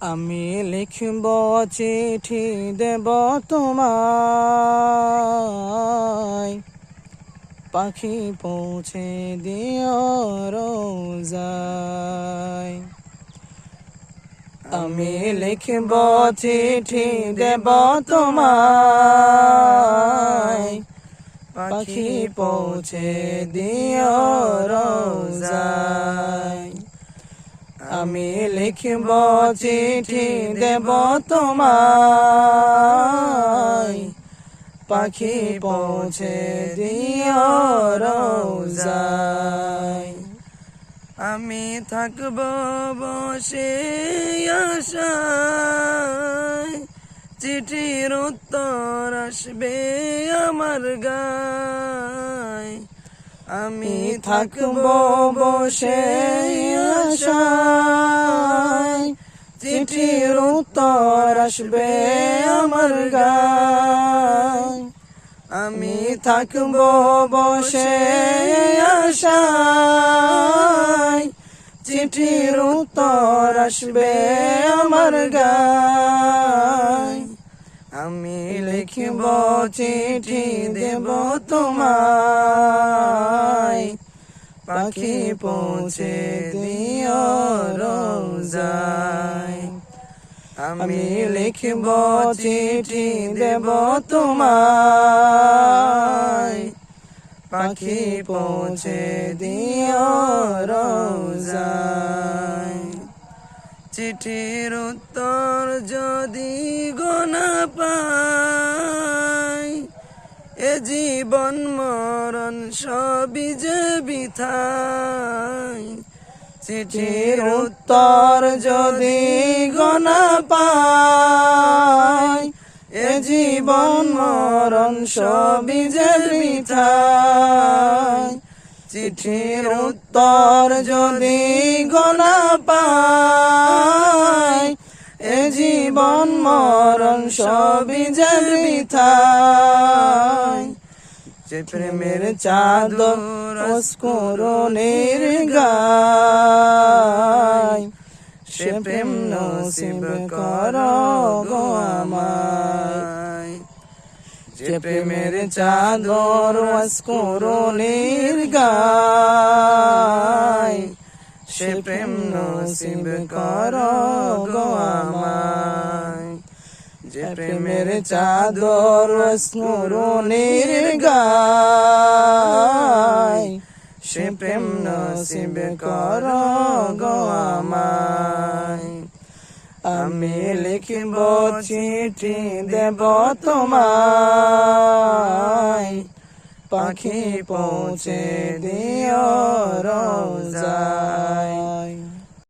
আমি লিখব চিঠি দেব তোমায়, পাখি পৌঁছে দিও রোজায়। আমি লিখব চিঠি দেব তোমায়, পাখি পৌঁছে দিও রোজায়। আমি লিখব চিঠি দেব তোমায়, পাখি পৌঁছে দিও রোজায়। আমি থাকব বসে আশায়, চিঠির উত্তর আসবে আমার গায়। আমি থাকব বসে আশায়, চিঠির উত্তর আসবে আমার গায়। আমি থাকব বসে আশায়, চিঠির উত্তর আসবে আমার গায়। আমি লিখব চিঠি দেব তোমায়, পাখি পৌঁছে দিও রোজায়। আমি লিখব চিঠি দেব তোমায়, পাখি পৌঁছে দিও রোজায়। চিঠির উত্তর যদি গোনা পাই, এ জীবন মরণ সবই যে বৃথায়। চিঠির উত্তর যদি গোনা পাই, এ জীবন মরণ সবই যে বৃথায়। চিঠির উত্তর যদি গোনা পাই, এ জীবন মরণ সবই যে বৃথায়। যে প্রেমের চাদর অস্করণের গায়, সে প্রেম নসিব করো গো আমায়। যে প্রেমের চাদর অস্করণের গায়, সে প্রেম নসিব করো গো আমায়। যে প্রেমের চাদর অস্করণের গায়, সে প্রেম নসিব করো গো আমায়। আমি লিখব চিঠি দেব তোমায়, পাখি পৌঁছে দিও রোজায়।